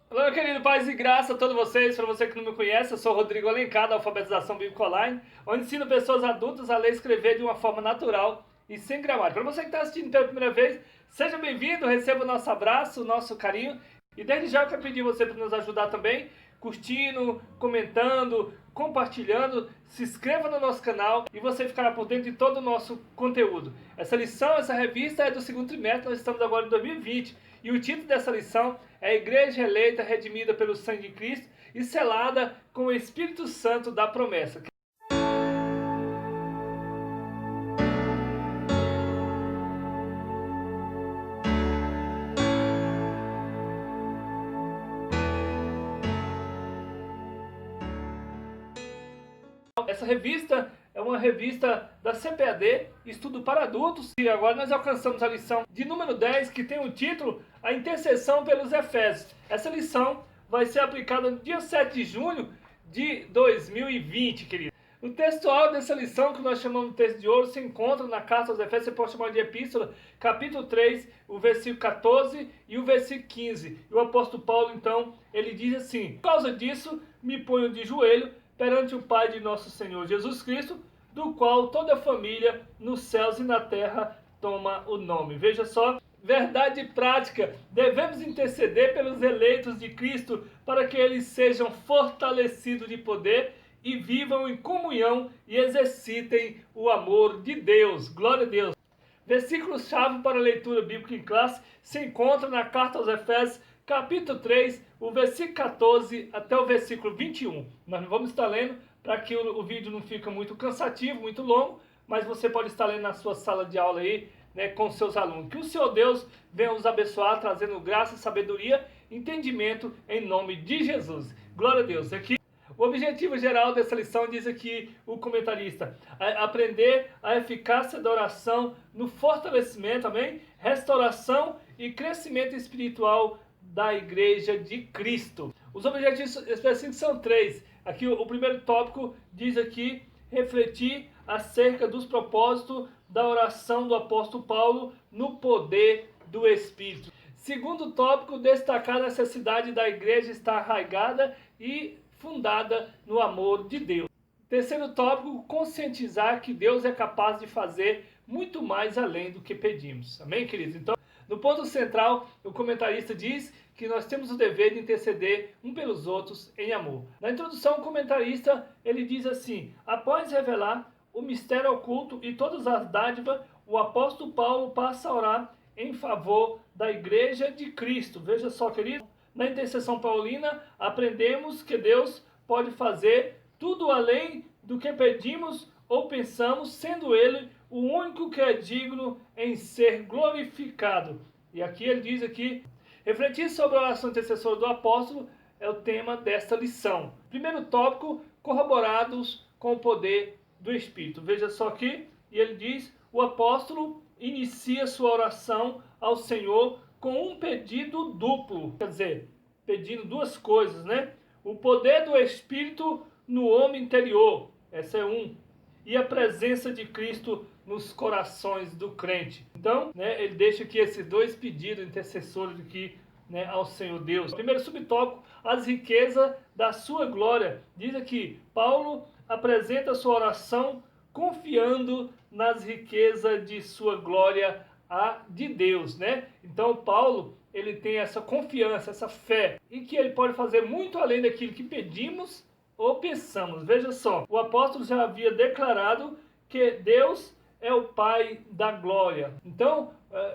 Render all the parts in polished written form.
Olá, querido, paz e graça a todos vocês. Para você que não me conhece, eu sou Rodrigo Alencar, da Alfabetização Bíblica Online, onde ensino pessoas adultas a ler e escrever de uma forma natural e sem gramática. Para você que está assistindo pela primeira vez, seja bem-vindo, receba o nosso abraço, o nosso carinho. E desde já eu quero pedir você para nos ajudar também, curtindo, comentando, compartilhando, se inscreva no nosso canal e você ficará por dentro de todo o nosso conteúdo. Essa lição, essa revista é do segundo trimestre, nós estamos agora em 2020 e o título dessa lição é a Igreja Eleita, Redimida pelo Sangue de Cristo e selada com o Espírito Santo da promessa. Essa revista é uma revista da CPAD, Estudo para Adultos, e agora nós alcançamos a lição de número 10, que tem o título A Intercessão pelos Efésios. Essa lição vai ser aplicada no dia 7 de junho de 2020, querido. O textual dessa lição, que nós chamamos de texto de ouro, se encontra na carta aos Efésios, você pode chamar de epístola, capítulo 3, o versículo 14 e o versículo 15. E o apóstolo Paulo, então, ele diz assim: por causa disso, me ponho de joelho perante o Pai de nosso Senhor Jesus Cristo, do qual toda a família nos céus e na terra toma o nome. Veja só, verdade prática, devemos interceder pelos eleitos de Cristo para que eles sejam fortalecidos de poder e vivam em comunhão e exercitem o amor de Deus. Glória a Deus. Versículo-chave para a leitura bíblica em classe se encontra na carta aos Efésios, capítulo 3, o versículo 14 até o versículo 21. Nós não vamos estar lendo para que o vídeo não fique muito cansativo, muito longo, mas você pode estar lendo na sua sala de aula aí, né, com seus alunos. Que o Senhor Deus venha os abençoar, trazendo graça, sabedoria, entendimento em nome de Jesus. Glória a Deus. Aqui o objetivo geral dessa lição, diz aqui o comentarista, é aprender a eficácia da oração no fortalecimento, amém? Restauração e crescimento espiritual da Igreja de Cristo. Os objetivos específicos são 3. Aqui o primeiro tópico diz aqui, refletir acerca dos propósitos da oração do apóstolo Paulo no poder do Espírito. Segundo tópico, destacar a necessidade da igreja estar arraigada e fundada no amor de Deus. Terceiro tópico, conscientizar que Deus é capaz de fazer muito mais além do que pedimos. Amém, queridos? Então, no ponto central, o comentarista diz que nós temos o dever de interceder um pelos outros em amor. Na introdução, o comentarista ele diz assim: após revelar o mistério oculto e todas as dádivas, o apóstolo Paulo passa a orar em favor da Igreja de Cristo. Veja só, querido, na intercessão paulina, aprendemos que Deus pode fazer tudo além do que pedimos ou pensamos, sendo Ele o único que é digno em ser glorificado. E aqui ele diz aqui, refletir sobre a oração intercessora do apóstolo é o tema desta lição. Primeiro tópico, corroborados com o poder do Espírito. Veja só aqui, e ele diz, o apóstolo inicia sua oração ao Senhor com um pedido duplo, quer dizer, pedindo duas coisas, né? O poder do Espírito no homem interior, essa é um, e a presença de Cristo nos corações do crente. Então, né, ele deixa aqui esses dois pedidos intercessores aqui, né, ao Senhor Deus. Primeiro subtópico, as riquezas da sua glória. Diz aqui, Paulo apresenta sua oração confiando nas riquezas de sua glória de Deus, né? Então Paulo, ele tem essa confiança, essa fé, e que ele pode fazer muito além daquilo que pedimos ou pensamos. Veja só, o apóstolo já havia declarado que Deus é o Pai da glória. Então,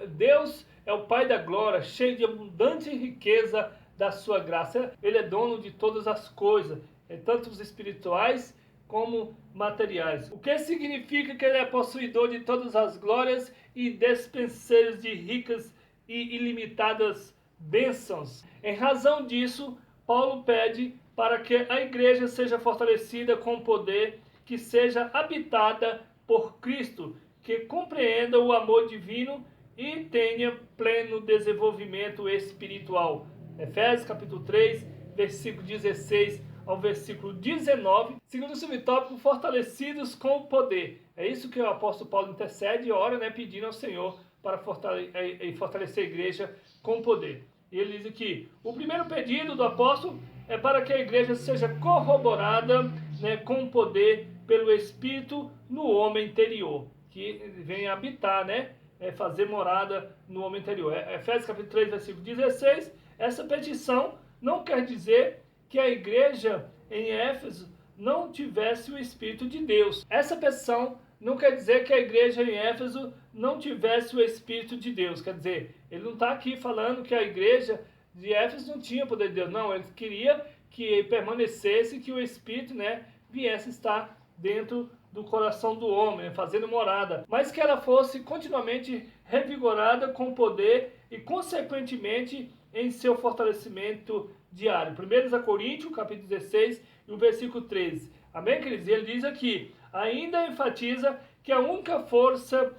Deus é o Pai da glória, cheio de abundante riqueza da sua graça. Ele é dono de todas as coisas, tanto os espirituais como materiais. O que significa que ele é possuidor de todas as glórias e despenseiros de ricas e ilimitadas bênçãos. Em razão disso, Paulo pede para que a igreja seja fortalecida com poder, que seja habitada por Cristo, que compreenda o amor divino e tenha pleno desenvolvimento espiritual. Efésios capítulo 3, versículo 16 ao versículo 19, segundo o subtópico, fortalecidos com o poder. É isso que o apóstolo Paulo intercede e ora, né, pedindo ao Senhor para fortalecer a igreja com poder. E ele diz aqui, o primeiro pedido do apóstolo é para que a igreja seja corroborada, né, com poder pelo Espírito no homem interior, que vem habitar, né, fazer morada no homem interior. Efésios capítulo 3, versículo 16, essa petição não quer dizer que a igreja em Éfeso não tivesse o Espírito de Deus. Essa petição não quer dizer que a igreja em Éfeso não tivesse o Espírito de Deus. Quer dizer, ele não está aqui falando que a igreja de Éfeso não tinha poder de Deus. Não, ele queria que permanecesse, que o Espírito, né, viesse estar dentro do coração do homem, fazendo morada. Mas que ela fosse continuamente revigorada com poder e, consequentemente, em seu fortalecimento diário. 1 Coríntios, capítulo 16, e o versículo 13. Amém, queridos? E ele diz aqui, ainda enfatiza que a única força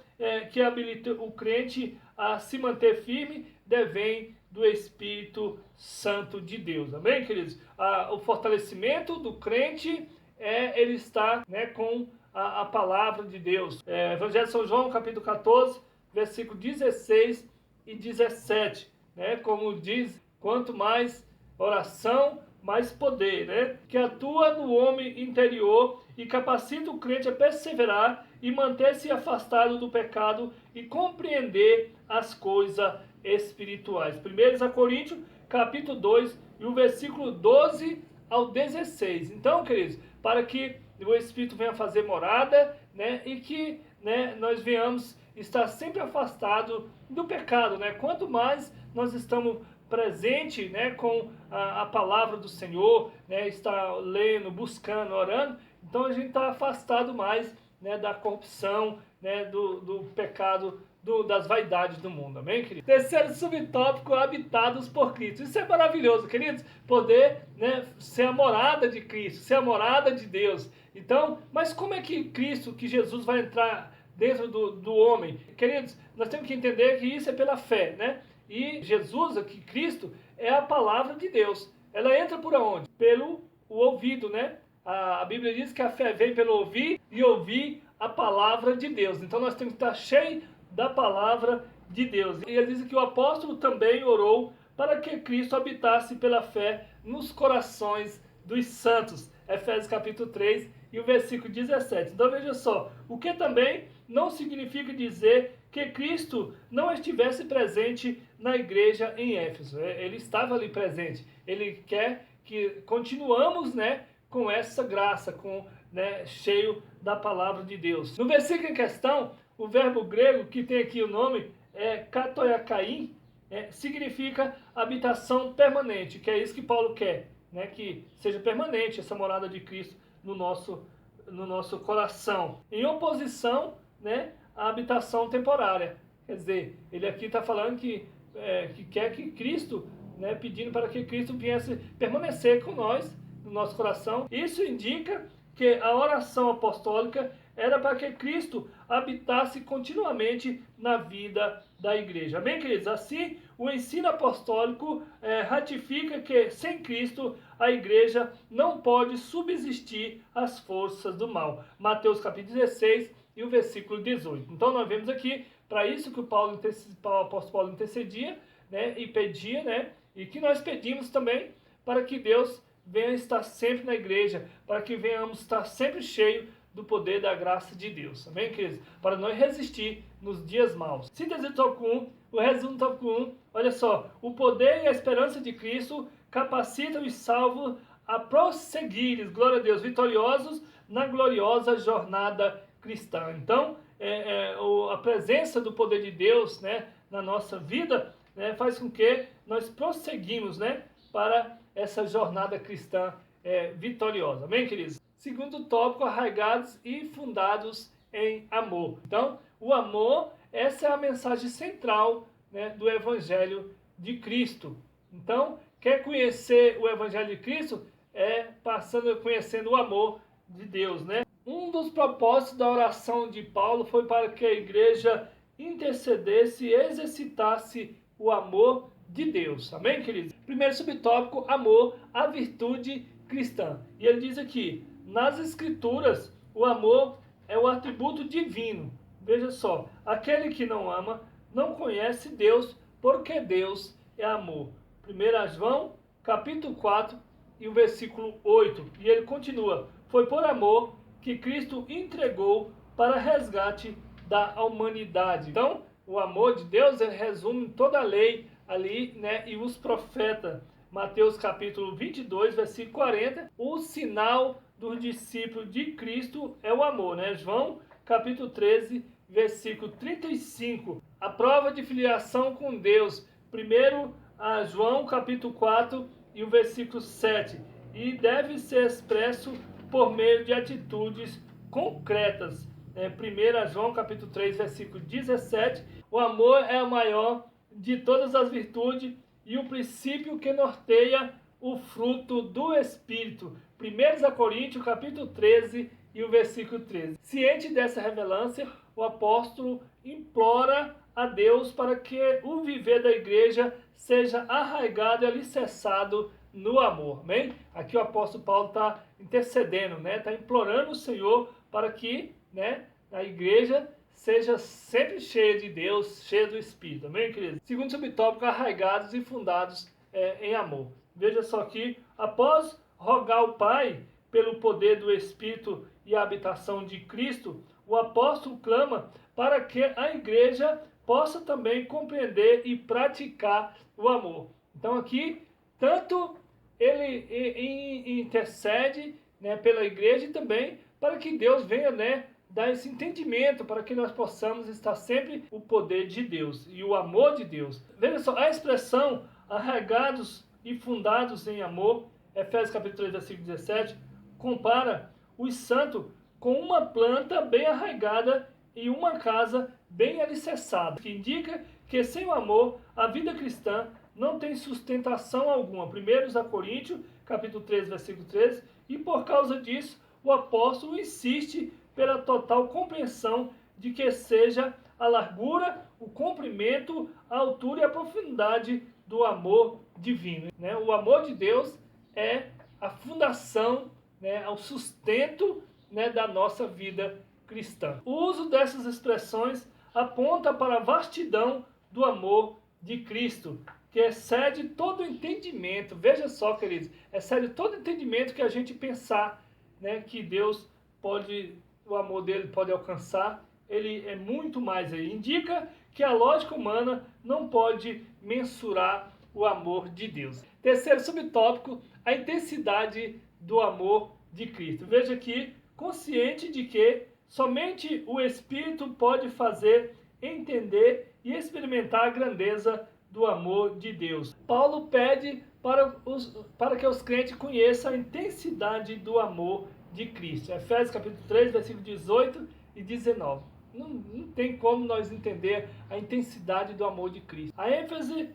que habilita o crente a se manter firme devém do Espírito Santo de Deus. Amém, queridos? O fortalecimento do crente ele está, né, com a palavra de Deus. Evangelho de São João, capítulo 14, versículo 16 e 17. Né, como diz, quanto mais oração, mais poder, né, que atua no homem interior e capacita o crente a perseverar e manter-se afastado do pecado e compreender as coisas espirituais. 1 Coríntios, capítulo 2, e o versículo 12 ao 16. Então, queridos, para que o Espírito venha fazer morada, né, e que, né, nós venhamos estar sempre afastado do pecado, né? Quanto mais nós estamos presentes, né, com a palavra do Senhor, né, está lendo, buscando, orando, então a gente está afastado mais, né, da corrupção, né, do pecado, das vaidades do mundo. Amém, queridos? Terceiro subtópico, habitados por Cristo. Isso é maravilhoso, queridos, poder, né, ser a morada de Cristo, ser a morada de Deus. Então, mas como é que Cristo, que Jesus vai entrar dentro do homem? Queridos, nós temos que entender que isso é pela fé, né? E Jesus, aqui, Cristo, é a palavra de Deus. Ela entra por onde? Pelo o ouvido, né? A Bíblia diz que a fé vem pelo ouvir e ouvir a palavra de Deus. Então nós temos que estar cheios da palavra de Deus. E ele diz que o apóstolo também orou para que Cristo habitasse pela fé nos corações dos santos. Efésios capítulo 3 e o versículo 17. Então veja só, o que também não significa dizer que Cristo não estivesse presente na igreja em Éfeso. Ele estava ali presente. Ele quer que continuamos, né, com essa graça, né, cheio da palavra de Deus. No versículo em questão, o verbo grego, que tem aqui o nome, katoiakai, significa habitação permanente, que é isso que Paulo quer, né, que seja permanente essa morada de Cristo no nosso coração. Em oposição, né, à habitação temporária. Quer dizer, ele aqui está falando que quer que Cristo, né, pedindo para que Cristo viesse permanecer com nós, no nosso coração. Isso indica que a oração apostólica era para que Cristo habitasse continuamente na vida da igreja. Amém, queridos? Assim, o ensino apostólico ratifica que sem Cristo a igreja não pode subsistir às forças do mal. Mateus capítulo 16 e o versículo 18. Então nós vemos aqui, para isso que o apóstolo Paulo intercedia, né, e pedia, né, e que nós pedimos também para que Deus venha estar sempre na igreja, para que venhamos estar sempre cheios do poder da graça de Deus. Amém, queridos? Para nós resistir nos dias maus. Síntese do tópico 1, o resumo do tópico 1, olha só, o poder e a esperança de Cristo capacitam os salvos a prosseguires, glória a Deus, vitoriosos na gloriosa jornada cristã. Então, a presença do poder de Deus, né, na nossa vida, né, faz com que nós prosseguimos, né, para essa jornada cristã vitoriosa. Amém, queridos? Segundo tópico, arraigados e fundados em amor. Então, o amor, essa é a mensagem central, né, do Evangelho de Cristo. Então, quer conhecer o Evangelho de Cristo? Conhecendo o amor de Deus, né? Um dos propósitos da oração de Paulo foi para que a igreja intercedesse e exercitasse o amor de Deus. Amém, queridos? Primeiro subtópico, amor, a virtude cristã. E ele diz aqui, nas Escrituras, o amor é o atributo divino. Veja só, aquele que não ama não conhece Deus, porque Deus é amor. 1 João, capítulo 4 e o versículo 8. E ele continua: foi por amor que Cristo entregou para resgate da humanidade. Então, o amor de Deus, ele resume toda a lei ali, né, e os profetas. Mateus capítulo 22, versículo 40. O sinal dos discípulos de Cristo é o amor, né? João capítulo 13, versículo 35. A prova de filiação com Deus. Primeiro a João capítulo 4 e o versículo 7. E deve ser expresso por meio de atitudes concretas. 1 João capítulo 3, versículo 17. O amor é o maior de todas as virtudes e o princípio que norteia o fruto do Espírito. 1 Coríntios capítulo 13 e o versículo 13. Ciente dessa revelância, o apóstolo implora a Deus para que o viver da igreja seja arraigado e alicerçado no amor. Amém? Aqui o apóstolo Paulo está intercedendo, né? Está implorando o Senhor para que, né, a igreja seja sempre cheia de Deus, cheia do Espírito. Amém, queridos? Segundo subtópico, arraigados e fundados em amor. Veja só aqui, após rogar ao Pai pelo poder do Espírito e a habitação de Cristo, o apóstolo clama para que a igreja possa também compreender e praticar o amor. Então aqui, tanto ele intercede, né, pela igreja e também para que Deus venha, né, dar esse entendimento para que nós possamos estar sempre o poder de Deus e o amor de Deus. Veja só, a expressão arraigados e fundados em amor, Efésios capítulo 3, versículo 17, compara os santos com uma planta bem arraigada e uma casa bem alicerçada, que indica que sem o amor a vida cristã não tem sustentação alguma. 1 Coríntios capítulo 3, versículo 13, e por causa disso o apóstolo insiste pela total compreensão de que seja a largura, o comprimento, a altura e a profundidade do amor divino. Né? O amor de Deus é a fundação, né, o sustento, né, da nossa vida cristã. O uso dessas expressões aponta para a vastidão do amor de Cristo, que excede todo entendimento. Veja só, queridos, excede todo entendimento que a gente pensar, né, que Deus pode, o amor dele pode alcançar. Ele é muito mais aí. Indica que a lógica humana não pode mensurar o amor de Deus. Terceiro subtópico, a intensidade do amor de Cristo. Veja aqui, consciente de que somente o Espírito pode fazer entender e experimentar a grandeza do amor de Deus. Paulo pede para que os crentes conheçam a intensidade do amor de Cristo. Efésios capítulo 3, versículo 18 e 19. Não tem como nós entender a intensidade do amor de Cristo. A ênfase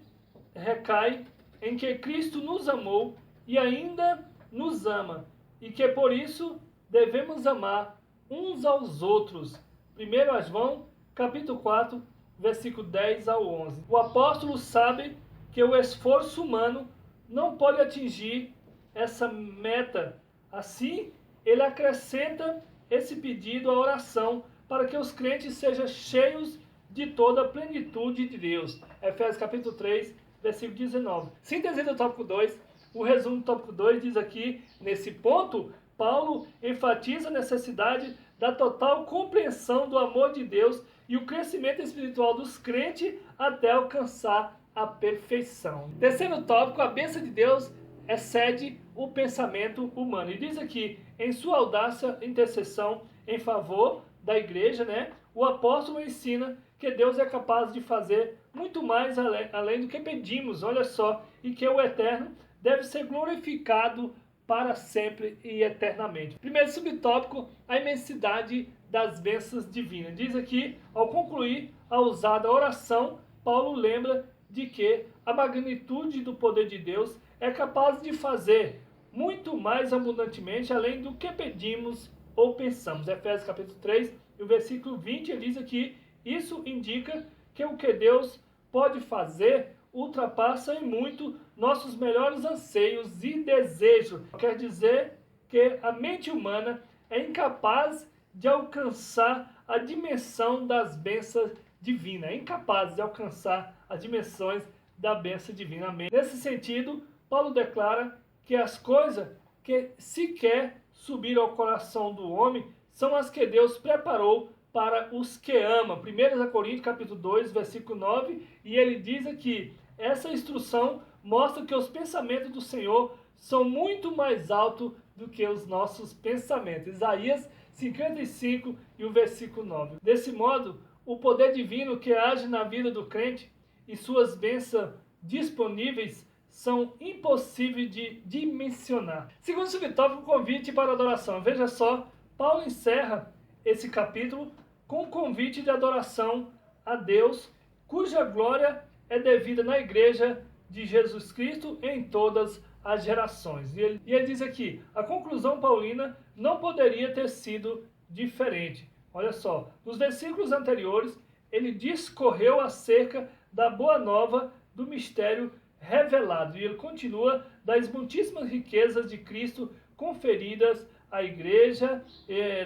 recai em que Cristo nos amou e ainda nos ama, e que por isso devemos amar uns aos outros. 1 João capítulo 4, versículo 10 ao 11. O apóstolo sabe que o esforço humano não pode atingir essa meta. Assim, ele acrescenta esse pedido à oração para que os crentes sejam cheios de toda a plenitude de Deus. Efésios capítulo 3, versículo 19. Síntese do tópico 2. O resumo do tópico 2 diz aqui, nesse ponto, Paulo enfatiza a necessidade da total compreensão do amor de Deus e o crescimento espiritual dos crentes até alcançar a perfeição. Terceiro tópico, a bênção de Deus excede o pensamento humano. E diz aqui, em sua audácia intercessão em favor da igreja, né, o apóstolo ensina que Deus é capaz de fazer muito mais além do que pedimos, olha só, e que o eterno deve ser glorificado para sempre e eternamente. Primeiro subtópico, a imensidade das bênçãos divinas. Diz aqui, ao concluir a usada oração, Paulo lembra de que a magnitude do poder de Deus é capaz de fazer muito mais abundantemente além do que pedimos ou pensamos. Efésios capítulo 3, e o versículo 20, ele diz aqui, isso indica que o que Deus pode fazer ultrapassa em muito nossos melhores anseios e desejos. Quer dizer que a mente humana é incapaz de alcançar a dimensão das bênçãos divinas, é incapaz de alcançar as dimensões da bênção divina. Amém. Nesse sentido, Paulo declara que as coisas que sequer subiram ao coração do homem são as que Deus preparou para os que ama. 1 Coríntios capítulo 2, versículo 9, e ele diz aqui, essa instrução mostra que os pensamentos do Senhor são muito mais altos do que os nossos pensamentos. Isaías 55 e o versículo 9. Desse modo, o poder divino que age na vida do crente e suas bênçãos disponíveis são impossíveis de dimensionar. Segundo subtópico, convite para adoração. Veja só, Paulo encerra esse capítulo com um convite de adoração a Deus, cuja glória é devida na igreja de Jesus Cristo em todas as gerações. E ele diz aqui, a conclusão paulina não poderia ter sido diferente. Olha só, nos versículos anteriores, ele discorreu acerca da boa nova do mistério revelado. E ele continua das muitíssimas riquezas de Cristo conferidas à igreja,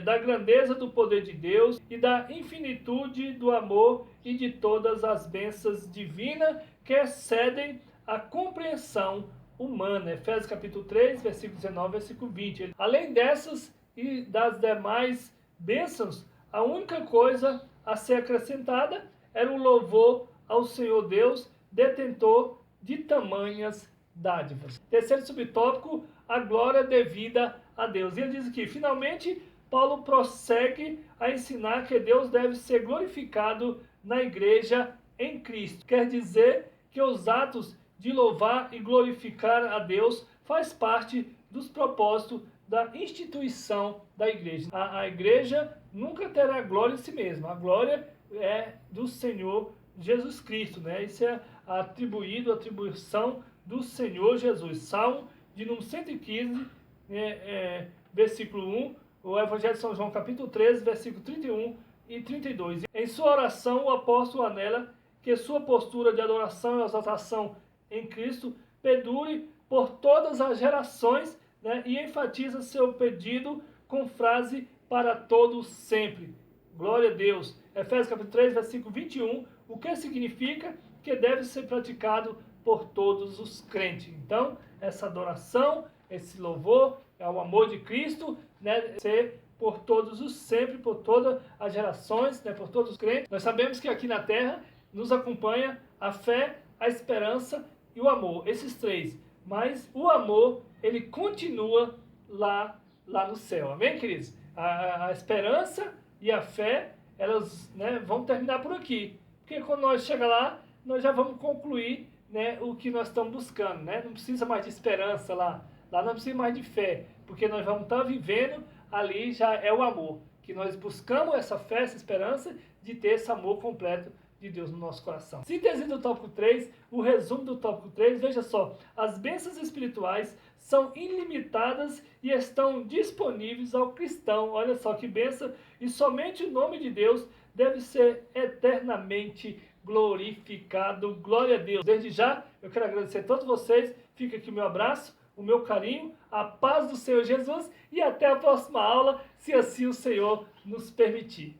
da grandeza do poder de Deus e da infinitude do amor e de todas as bênçãos divinas que excedem a compreensão humana. Efésios capítulo 3, versículo 19, versículo 20. Além dessas e das demais bênçãos, a única coisa a ser acrescentada era o louvor ao Senhor Deus, detentor de tamanhas dádivas. Terceiro subtópico, a glória devida a Deus. E ele diz aqui, finalmente, Paulo prossegue a ensinar que Deus deve ser glorificado na igreja em Cristo. Quer dizer que os atos de louvar e glorificar a Deus faz parte dos propósitos da instituição da igreja. A igreja nunca terá glória em si mesma. A glória é do Senhor Jesus Cristo, né? Isso é atribuição do Senhor Jesus. Salmo de número 115, versículo 1, o Evangelho de São João, capítulo 13, versículo 31 e 32. Em sua oração, o apóstolo anela que sua postura de adoração e exaltação em Cristo perdure por todas as gerações, né? E enfatiza seu pedido com frase para todos sempre. Glória a Deus. Efésios capítulo 3, versículo 21, o que significa que deve ser praticado por todos os crentes. Então, essa adoração, esse louvor, é o amor de Cristo, né? Ser por todos os sempre, por todas as gerações, né? Por todos os crentes. Nós sabemos que aqui na terra nos acompanha a fé, a esperança e o amor, esses três. Mas o amor, ele continua lá no céu. Amém, queridos? A esperança e a fé, elas, né, vão terminar por aqui. Porque quando nós chegar lá, nós já vamos concluir, né, o que nós estamos buscando. Né? Não precisa mais de esperança lá. Lá não precisa mais de fé. Porque nós vamos estar vivendo, ali já é o amor. Que nós buscamos essa fé, essa esperança de ter esse amor completo de Deus no nosso coração. Síntese do tópico 3, o resumo do tópico 3, veja só, as bênçãos espirituais são ilimitadas e estão disponíveis ao cristão. Olha só que bênção, e somente o nome de Deus deve ser eternamente glorificado. Glória a Deus. Desde já, eu quero agradecer a todos vocês, fica aqui o meu abraço, o meu carinho, a paz do Senhor Jesus e até a próxima aula, se assim o Senhor nos permitir.